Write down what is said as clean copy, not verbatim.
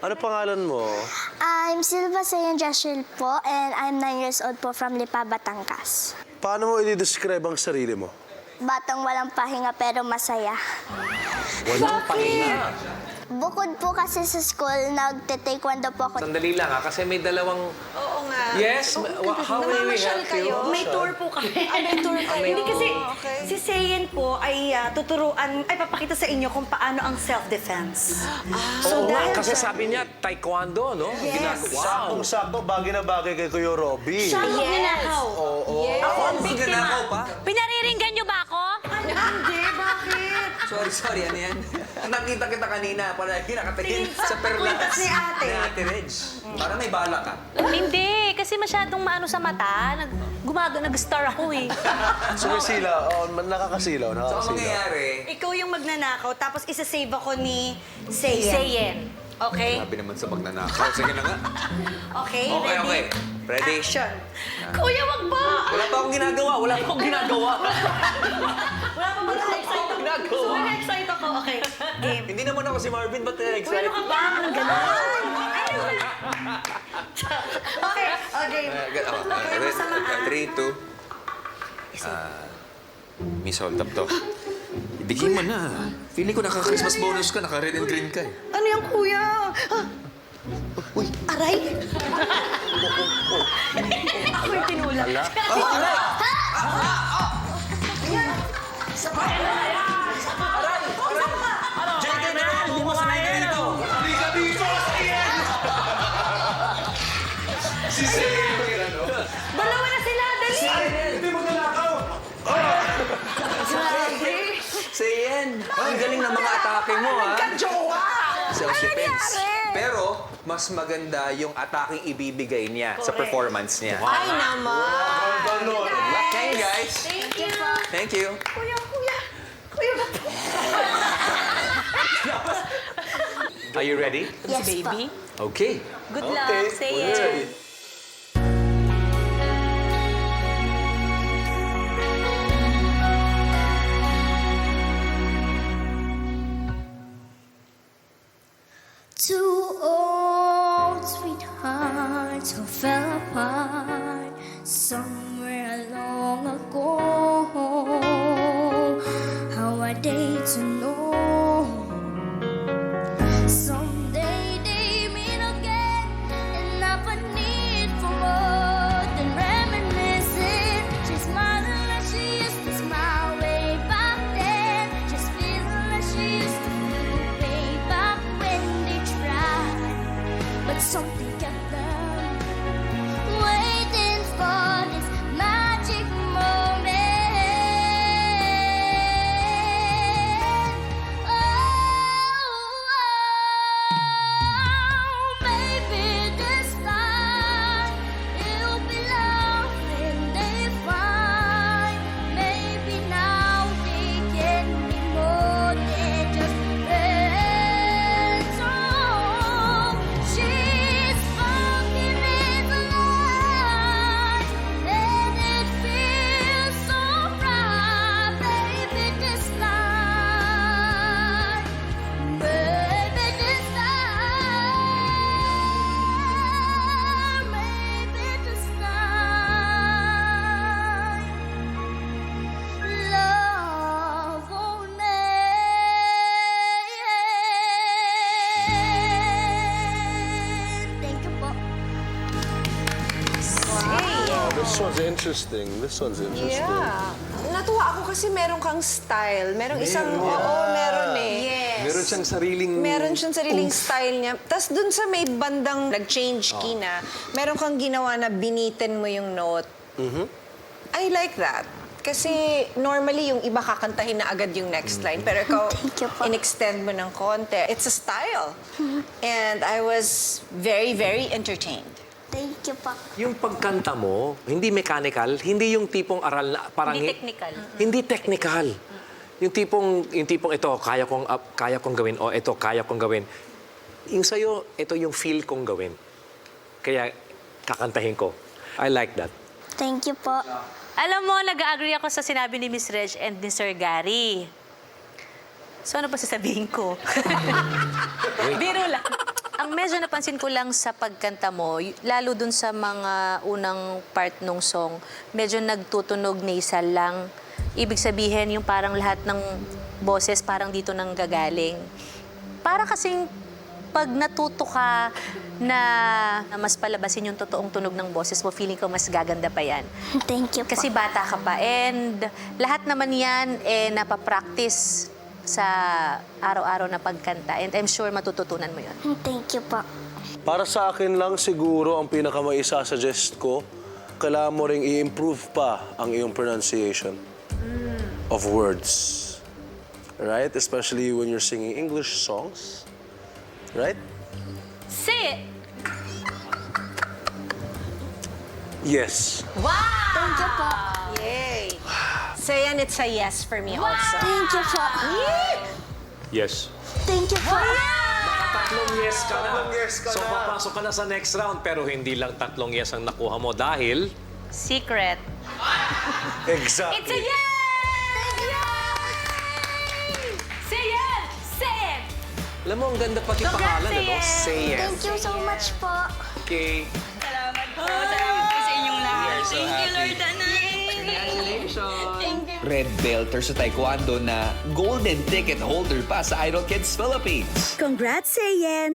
Ano pangalan mo? I'm Silva Sayan Joshua po, and I'm 9 years old po from Lipa, Batangas. Paano mo i-describe ang sarili mo? Batang walang pahinga pero masaya. Walang pahinga. Bukod po kasi sa school, nagte-taekwondo po ako. Sandali lang ha, kasi may dalawang... Oo nga. Yes? How may we Namamasyal help kayo? you? May tour po kami. May tour kayo? Hindi kasi Okay. si Sayen po ay papakita sa inyo kung paano ang self-defense. Oo nga, dahil kasi sa- sabi niya, taekwondo, no? Yes. Wow. Saktong-sakto, bagay na bagay kay Kuya Robby. Siya ang magnanakaw. Yes. Ako ang biktima. pa? Pinariringgan niyo ba ako? Hindi, bakit? Sorry, ano yan? Nakita kita kanina, parang nakatingin sa perlas. Kwintas ni ate. Ni Ate Reg. Parang may bala ka. Hindi, kasi masyadong maano sa mata. Nag-star ako eh. Sumisilaw. Oh, nakakasilaw. So, ang Nakakasilaw. mangyayari, Ikaw yung magnanakaw, tapos isa-save ako ni Sayen. Sayen. Okay? sabi naman sa magnanakaw. Sige na nga. Okay, Okay, ready? okay. Ready? Action. Kuya, wag ba? Wala pa akong ginagawa. Wala pa ba na-excite ako? Ginagawa. So, na-excite ako. Okay, game. Hindi naman ako si Marvin, ba't Uy, excited? ano ka ba? Ang ganon. Okay, okay. Okay, masama ah. 3, 2. Miss Hold Up to. Ibigay mo na. Feeling ko naka-Christmas bonus ka, naka-red and green ka eh. Ano yung kuya? Uy. Aray! Ako yung tinulak. JK na! Hindi mo sanay ka dito! Dalawa na sila, dali! Sayen! Ang galing ng mga atake mo, ha? Jowa! Self-defense. Pero, mas maganda yung atake ibibigay niya sa performance niya. Ay naman. Thank you, guys. Thank you. Thank you. Kuya, kuya. Kuya, ba po? Are you ready? Yes, Baby. Okay. Good luck, Sayen. Two old sweethearts who fell apart somewhere long ago. How are they to know? Someday they meet again, and I've a need for more than reminiscing. She's smiling like she used to smile way back then. She's feeling like she used to feel way back when they tried, but something kept them waiting for this magic moment. Oh, maybe this time it'll be love when they find. Maybe now they can be more than just friends. Oh, she's walking in the light, and it feels so right. Maybe this time, maybe this time, maybe this time, love won't end. Thank you po. Oh, this one's interesting. This one's interesting. Yeah. Natuwa ako kasi meron kang style. Merong isang, meron eh. Yes. Meron siyang sariling... Meron siyang sariling style niya. Tapos dun sa may bandang nag-change key na, meron kang ginawa na binitin mo yung note. I like that. Kasi normally yung iba kakantahin na agad yung next line. Pero ikaw, Thank you po. in-extend mo ng konti. It's a style. And I was very, very entertained. Thank you po. Yung pagkanta mo, hindi mechanical, hindi yung tipong aral na parang... Hindi technical. Hindi technical. Yung tipong ito, kaya kong gawin, o ito, kaya kong gawin. Yung sa'yo, ito yung feel kong gawin. Kaya kakantahin ko. I like that. Thank you po. Alam mo, nag-agree ako sa sinabi ni Miss Reg and ni Sir Gary. So ano pa sasabihin ko? Biro lang. Ang medyo napansin ko lang sa pagkanta mo, lalo dun sa mga unang part nung song, medyo nagtutunog nasal lang. Ibig sabihin, yung parang lahat ng boses parang dito nang gagaling. Para kasing pag natuto ka na mas palabasin yung totoong tunog ng boses mo, feeling ko mas gaganda pa yan. Thank you po. Kasi bata ka pa. And lahat naman yan napapractice sa araw-araw na pagkanta. And I'm sure matututunan mo yun. Thank you po. Para sa akin lang siguro, ang pinakamaisasuggest ko, kailangan mo ring i-improve pa ang iyong pronunciation of words. Right? Especially when you're singing English songs. Right? Say it! Yes. Thank you po. Yay! So yan, it's a yes for me also. Thank you po. Yes. Thank you po. Tatlong yes ka na. Tatlong yes ka so, na. papasok ka na sa next round, pero hindi lang tatlong yes ang nakuha mo dahil... Secret. Exactly. It's a yes! Say it! Say it! Alam mo, ang ganda pati Congrats, pangalan, say ano? yes. Say yes. Thank you so much po. Okay. Salamat po sa inyong lahat. Thank you, Lord. Red belter sa taekwondo na golden ticket holder pa sa Idol Kids Philippines. Congrats, Sayen!